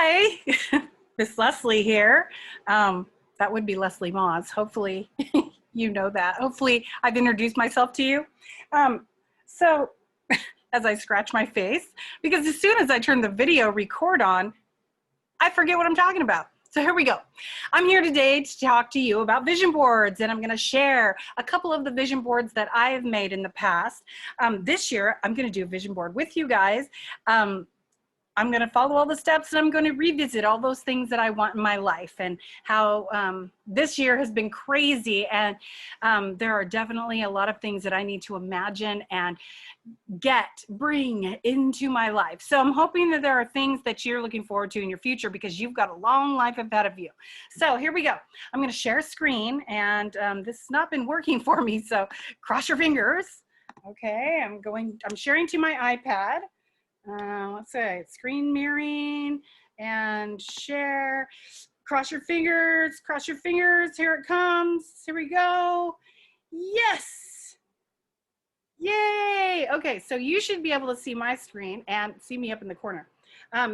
Hi, Miss Leslie here. That would be Leslie Moss. Hopefully you know that. Hopefully I've introduced myself to you. So as I scratch my face, because as soon as I turn the video record on, I forget what I'm talking about. So here we go. I'm here today to talk to you about vision boards, and I'm going to share a couple of the vision boards that I have made in the past. This year, I'm going to do a vision board with you guys. I'm going to follow all the steps, and I'm going to revisit all those things that I want in my life, and how this year has been crazy, and there are definitely a lot of things that I need to imagine and bring into my life. So I'm hoping that there are things that you're looking forward to in your future, because you've got a long life ahead of you. So here we go. I'm going to share a screen, and this has not been working for me, so cross your fingers. Okay, I'm sharing to my iPad. Let's say screen mirroring and share. Cross your fingers, cross your fingers. Here it comes. Here we go. Yes. Yay. Okay, so you should be able to see my screen and see me up in the corner.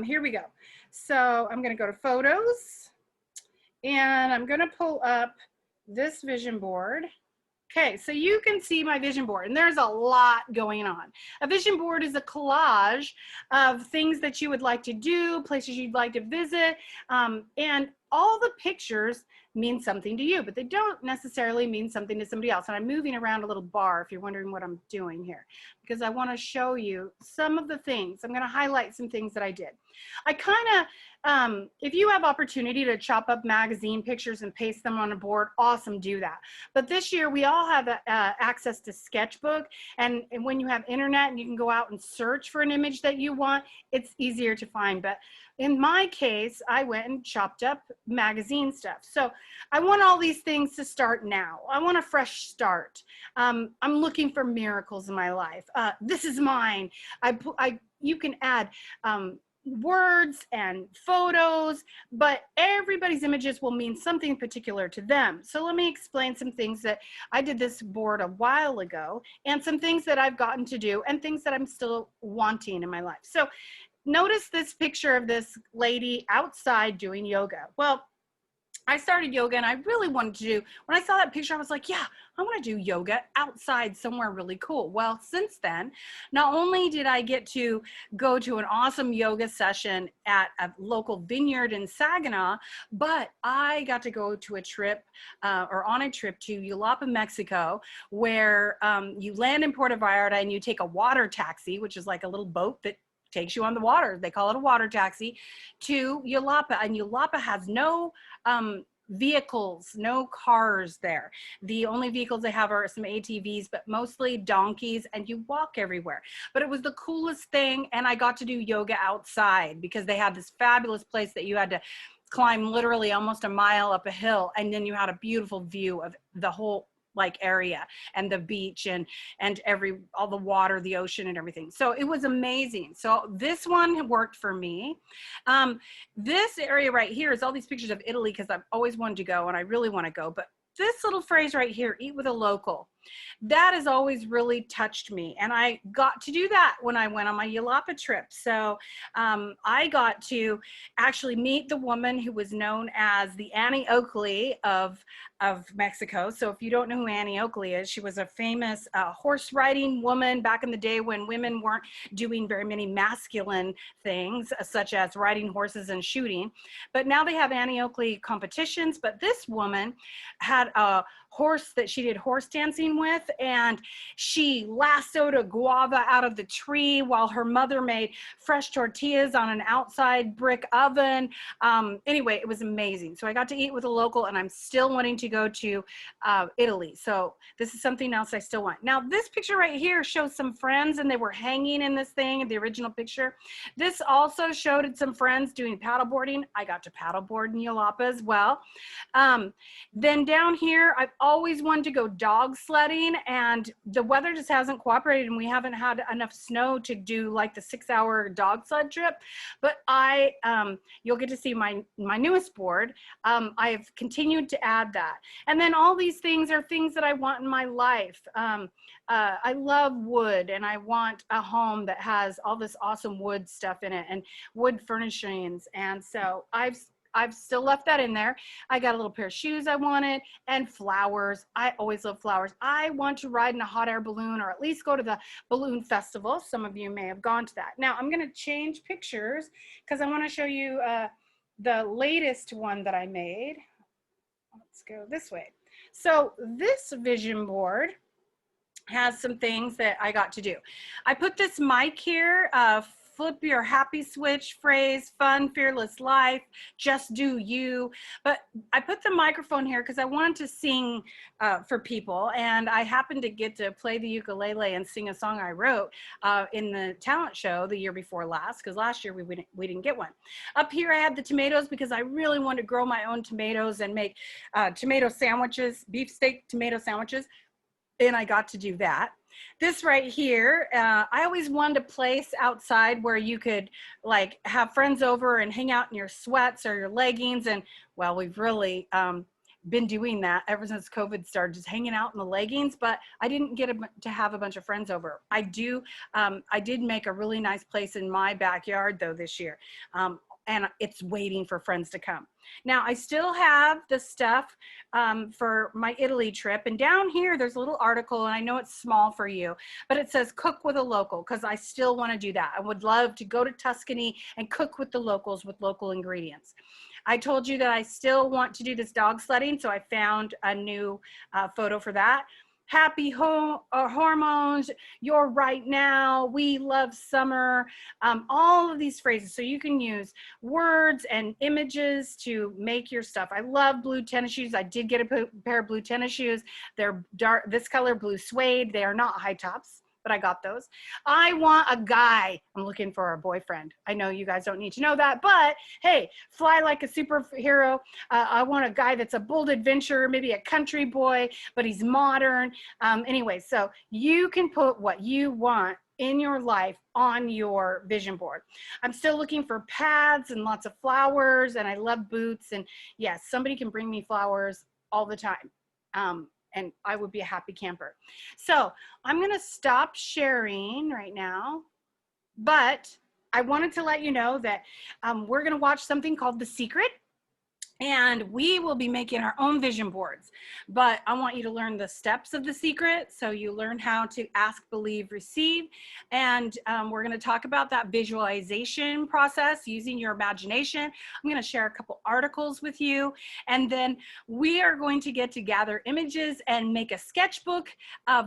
Here we go. So I'm going to go to photos, and I'm going to pull up this vision board. Okay, so you can see my vision board, and there's a lot going on. A vision board is a collage of things that you would like to do, places you'd like to visit, and all the pictures mean something to you, but they don't necessarily mean something to somebody else. And I'm moving around a little bar if you're wondering what I'm doing here, because I want to show you some of the things. I'm going to highlight some things that I did. I kind of, if you have opportunity to chop up magazine pictures and paste them on a board, awesome, do that. But this year we all have access to Sketchbook, and when you have internet and you can go out and search for an image that you want, it's easier to find. But in my case, I went and chopped up magazine stuff. So I want all these things to start now. I want a fresh start. I'm looking for miracles in my life. This is mine. You can add words and photos, but everybody's images will mean something particular to them. So let me explain some things that I did this board a while ago, and some things that I've gotten to do, and things that I'm still wanting in my life. So notice this picture of this lady outside doing yoga. Well, I started yoga, and I really wanted to do, when I saw that picture, I was like, yeah, I want to do yoga outside somewhere really cool. Well, since then, not only did I get to go to an awesome yoga session at a local vineyard in Saginaw, but I got to go to a trip on a trip to Jalapa, Mexico, where you land in Puerto Vallarta and you take a water taxi, which is like a little boat that takes you on the water. They call it a water taxi, to Jalapa. And Jalapa has no vehicles, no cars there. The only vehicles they have are some ATVs, but mostly donkeys, and you walk everywhere. But it was the coolest thing, and I got to do yoga outside, because they had this fabulous place that you had to climb literally almost a mile up a hill, and then you had a beautiful view of the whole area, and the beach, and all the water, the ocean, and everything. So it was amazing. So this one worked for me. This area right here is all these pictures of Italy, because I've always wanted to go, and I really want to go. But this little phrase right here, eat with a local, that has always really touched me. And I got to do that when I went on my Jalapa trip. So I got to actually meet the woman who was known as the Annie Oakley of Mexico. So if you don't know who Annie Oakley is, she was a famous horse riding woman back in the day when women weren't doing very many masculine things, such as riding horses and shooting. But now they have Annie Oakley competitions. But this woman had a horse that she did horse dancing with, and she lassoed a guava out of the tree while her mother made fresh tortillas on an outside brick oven. Anyway, it was amazing. So I got to eat with a local, and I'm still wanting to go to Italy. So this is something else I still want. Now this picture right here shows some friends, and they were hanging in this thing in the original picture. This also showed some friends doing paddleboarding. I got to paddleboard in Jalapa as well. Then down here, I've always wanted to go dog sledding, and the weather just hasn't cooperated, and we haven't had enough snow to do like the 6-hour dog sled trip. But you'll get to see my newest board. I've continued to add that. And then all these things are things that I want in my life. I love wood, and I want a home that has all this awesome wood stuff in it and wood furnishings. And so I've still left that in there. I got a little pair of shoes I wanted, and flowers. I always love flowers. I want to ride in a hot air balloon, or at least go to the balloon festival. Some of you may have gone to that. Now I'm going to change pictures because I want to show you the latest one that I made. Let's go this way. So this vision board has some things that I got to do. I put this mic here, flip your happy switch phrase, fun, fearless life, just do you. But I put the microphone here because I wanted to sing for people, and I happened to get to play the ukulele and sing a song I wrote in the talent show the year before last, because last year we didn't get one. Up here I had the tomatoes because I really wanted to grow my own tomatoes and make tomato sandwiches, beefsteak tomato sandwiches, and I got to do that. This right here, I always wanted a place outside where you could like have friends over and hang out in your sweats or your leggings. And well, we've really been doing that ever since COVID started, just hanging out in the leggings, but I didn't get to have a bunch of friends over. I did make a really nice place in my backyard though this year. And it's waiting for friends to come. Now I still have the stuff for my Italy trip, and down here there's a little article, and I know it's small for you, but it says cook with a local, because I still want to do that. I would love to go to Tuscany and cook with the locals with local ingredients. I told you that I still want to do this dog sledding, so I found a new photo for that. Happy hormones, you're right now, we love summer, all of these phrases. So you can use words and images to make your stuff. I love blue tennis shoes. I did get a pair of blue tennis shoes. They're dark, this color, blue suede. They are not high tops, but I got those. I want a guy. I'm looking for a boyfriend. I know you guys don't need to know that, but hey, fly like a superhero. I want a guy that's a bold adventurer, maybe a country boy, but he's modern. Anyway, so you can put what you want in your life on your vision board. I'm still looking for paths and lots of flowers, and I love boots. And yes, somebody can bring me flowers all the time. And I would be a happy camper. So I'm gonna stop sharing right now, but I wanted to let you know that we're gonna watch something called The Secret, and we will be making our own vision boards. But I want you to learn the steps of The Secret, so you learn how to ask, believe, receive. And we're gonna talk about that visualization process using your imagination. I'm gonna share a couple articles with you, and then we are going to get to gather images and make a sketchbook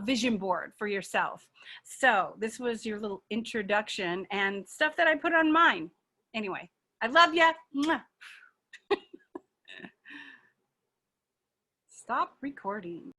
vision board for yourself. So this was your little introduction and stuff that I put on mine. Anyway, I love ya. Mwah. Stop recording.